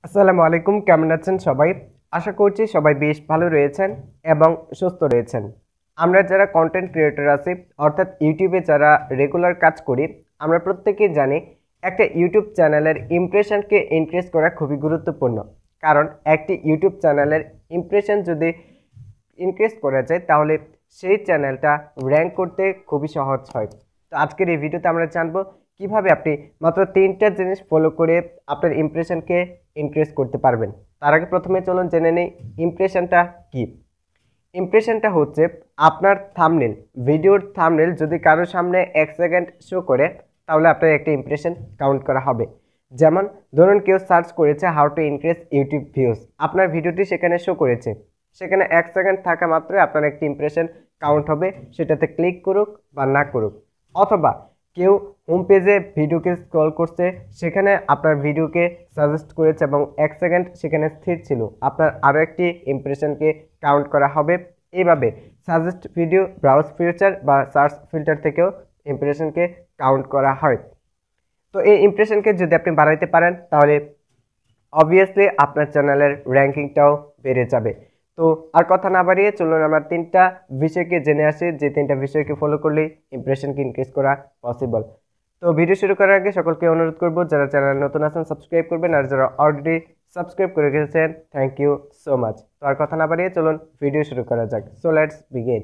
আসসালামু আলাইকুম, কেমন আছেন সবাই? আশা করছি সবাই বেশ ভালো রয়েছেন এবং সুস্থ রয়েছেন। আমরা যারা কন্টেন্ট ক্রিয়েটর আছি, অর্থাৎ ইউটিউবে যারা রেগুলার কাজ করি, আমরা প্রত্যেকেই জানি একটা ইউটিউব চ্যানেলের ইমপ্রেশনকে ইনক্রিজ করা খুবই গুরুত্বপূর্ণ। কারণ একটি ইউটিউব চ্যানেলের ইমপ্রেশন যদি ইনক্রিজ করা যায় তাহলে সেই চ্যানেলটা র্যাঙ্ক করতে খুবই সহজ হয়। তো আজকের এই ভিডিওতে আমরা জানবো কিভাবে আপনি মাত্র 3টা জিনিস ফলো করে আপনার ইমপ্রেশনকে ইনক্রিজ করতে পারবেন। তার আগে প্রথমে চলুন জেনে নেই ইমপ্রেশনটা কি। ইমপ্রেশনটা হচ্ছে আপনার থাম্বনেল, ভিডিওর থাম্বনেল যদি কারোর সামনে 1 সেকেন্ড শো করে তাহলে আপনার একটা ইমপ্রেশন কাউন্ট করা হবে। যেমন ধরুন কেউ সার্চ করেছে how to increase YouTube views, আপনার ভিডিওটি সেখানে শো করেছে, সেখানে 1 সেকেন্ড থাকা মাত্রই আপনার একটি ইমপ্রেশন কাউন্ট হবে, সেটাতে ক্লিক করুক বা না করুক। অথবা কেউ হোম পেজে ভিডিওকে স্ক্রল করছে, সেখানে আপনার ভিডিওকে সাজেস্ট করেছে এবং 1 সেকেন্ড সেখানে স্থির ছিল, আপনার আরও একটি ইমপ্রেশনকে কাউন্ট করা হবে। এইভাবে সাজেস্ট ভিডিও, ব্রাউজ ফিচার বা সার্চ ফিল্টার থেকেও ইমপ্রেশনকে কাউন্ট করা হয়। তো এই ইমপ্রেশনকে যদি আপনি বাড়াইতে পারেন তাহলে অবভিয়াসলি আপনার চ্যানেলের র্যাঙ্কিংটাও বেড়ে যাবে। তো আর কথা না বাড়িয়ে চলুন আমরা 3টা বিষয়কে জেনে আসি, যে 3টা বিষয়কে ফলো করলেই ইমপ্রেশনকে ইনক্রিজ করা পসিবল। তো ভিডিও শুরু করার আগে সকলকে অনুরোধ করব, যারা চ্যানেল নতুন আছেন সাবস্ক্রাইব করবেন, আর যারা অলরেডি সাবস্ক্রাইব করে গেছেন থ্যাংক ইউ সো মাচ। তো আর কথা না বাড়িয়ে চলুন ভিডিও শুরু করা যাক। So let's begin.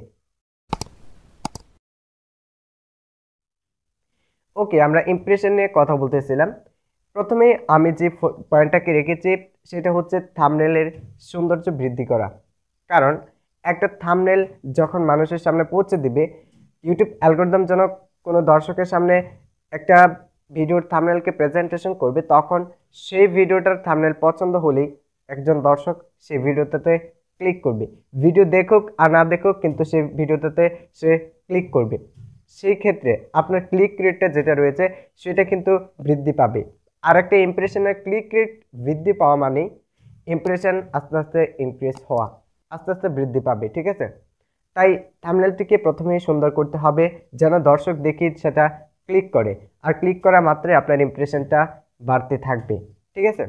ওকে, আমরা ইমপ্রেশন নিয়ে কথা বলতেছিলাম। প্রথমে আমি যে পয়েন্টটাকে রেখেছি সেটা হচ্ছে থাম্বনেলের সৌন্দর্য বৃদ্ধি করা। কারণ একটা থাম্বনেল যখন মানুষের সামনে পৌঁছে দিবে, ইউটিউব অ্যালগরিদম যেন কোনো দর্শকের সামনে একটা ভিডিওর থাম্বনেলকে প্রেজেন্টেশন করবে, তখন সেই ভিডিওটার থাম্বনেল পছন্দ হলেই একজন দর্শক সেই ভিডিওটাতে ক্লিক করবে। ভিডিও দেখুক আর না দেখুক, কিন্তু সেই ভিডিওটাতে সে ক্লিক করবে। সেই ক্ষেত্রে আপনার ক্লিক রেটটা যেটা রয়েছে সেটা কিন্তু বৃদ্ধি পাবে। আর একটা ইমপ্রেশনের ক্লিক রেট বৃদ্ধি পাওয়া মানেই ইমপ্রেশন আস্তে আস্তে ইনক্রিজ হওয়া, আস্তে আস্তে বৃদ্ধি পাবে। ঠিক আছে, তাই থাম্বনেলটিকে প্রথমেই সুন্দর করতে হবে যেন দর্শক দেখি সেটা ক্লিক করে, আর ক্লিক করা মাত্রই আপনার ইমপ্রেশনটা বাড়তে থাকবে। ঠিক আছে,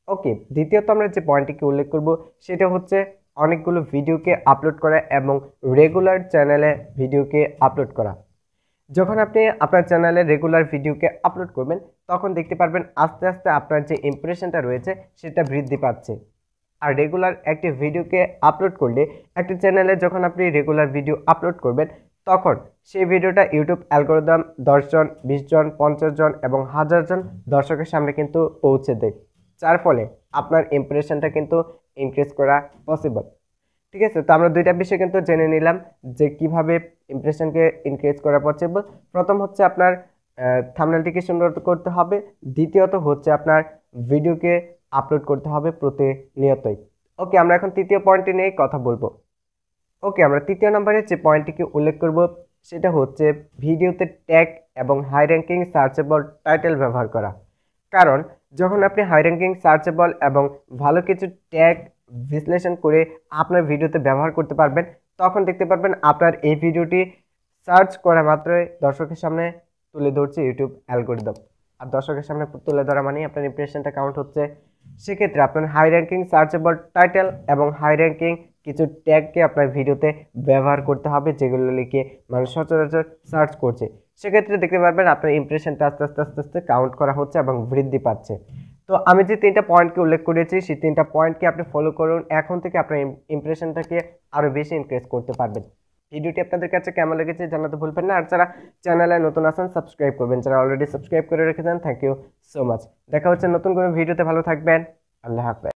ওকে। দ্বিতীয়ত আমরা যে পয়েন্টটিকে উল্লেখ করব সেটা হচ্ছে অনেকগুলো ভিডিওকে আপলোড করা এবং রেগুলার চ্যানেলে ভিডিওকে আপলোড করা। যখন আপনি আপনার চ্যানেলে রেগুলার ভিডিওকে আপলোড করবেন তখন দেখতে পারবেন আস্তে আস্তে আপনার যে ইমপ্রেশনটা রয়েছে সেটা বৃদ্ধি পাচ্ছে। আর রেগুলার একটি ভিডিওকে আপলোড করলে, একটা চ্যানেলে যখন আপনি রেগুলার ভিডিও আপলোড করবেন তখন সেই ভিডিওটা ইউটিউব অ্যালগরিদম 10 জন, 20 জন, 50 জন এবং 1000 জন দর্শকের সামনে কিন্তু পৌঁছে দেয়, যার ফলে আপনার ইমপ্রেশনটা কিন্তু ইনক্রিজ করা পসিবল। ঠিক আছে, তো আমরা 2টা বিষয় কিন্তু জেনে নিলাম যে কিভাবে ইমপ্রেশনকে ইনক্রিজ করা পসিবল। প্রথম হচ্ছে আপনার থাম্বনেলটিকে সুন্দর করতে হবে, দ্বিতীয়ত হচ্ছে আপনার ভিডিওকে আপলোড করতে হবে প্রতিনিয়তই। ওকে, আমরা এখন তৃতীয় পয়েন্টটি নিয়ে কথা বলবো। ওকে, আমরা তৃতীয় নম্বরে যে পয়েন্টটিকে উল্লেখ করব সেটা হচ্ছে ভিডিওতে ট্যাগ এবং হাই র্যাঙ্কিং সার্চেবল টাইটেল ব্যবহার করা। কারণ যখন আপনি হাই র্যাঙ্কিং সার্চেবল এবং ভালো কিছু ট্যাগ বিশ্লেষণ করে আপনার ভিডিওতে ব্যবহার করতে পারবেন, তখন দেখতে পারবেন আপনার এই ভিডিওটি সার্চ করা মাত্রই দর্শকের সামনে তুলে ধরছে ইউটিউব অ্যালগরিদম। আর দর্শকের সামনে তুলে ধরা মানেই আপনার ইমপ্রেশনটা কাউন্ট হচ্ছে। সেক্ষেত্রে আপনার হাই র্যাঙ্কিং সার্চেবল টাইটেল এবং হাই র্যাঙ্কিং কিছু ট্যাগকে আপনার ভিডিওতে ব্যবহার করতে হবে, যেগুলো লিখে মানুষ সচরাচর সার্চ করছে। সেক্ষেত্রে দেখতে পারবেন আপনার ইমপ্রেশনটা আস্তে আস্তে আস্তে আস্তে কাউন্ট করা হচ্ছে এবং বৃদ্ধি পাচ্ছে। তো আমি যে 3টা পয়েন্টকে উল্লেখ করেছি সেই 3টা পয়েন্টকে আপনি ফলো করুন, এখন থেকে আপনার ইমপ্রেশনটাকে আরও বেশি ইনক্রিজ করতে পারবেন। ভিডিওটি আপনাদের কাছে কেমন লেগেছে জানাতে ভুলবেন না, আর যারা চ্যানেলে নতুন আছেন সাবস্ক্রাইব করবেন, যারা অলরেডি সাবস্ক্রাইব করে রেখেছেন থ্যাংক ইউ সো মাচ। দেখা হচ্ছে নতুন কোনো ভিডিওতে, ভালো থাকবেন, আল্লাহ হাফেজ।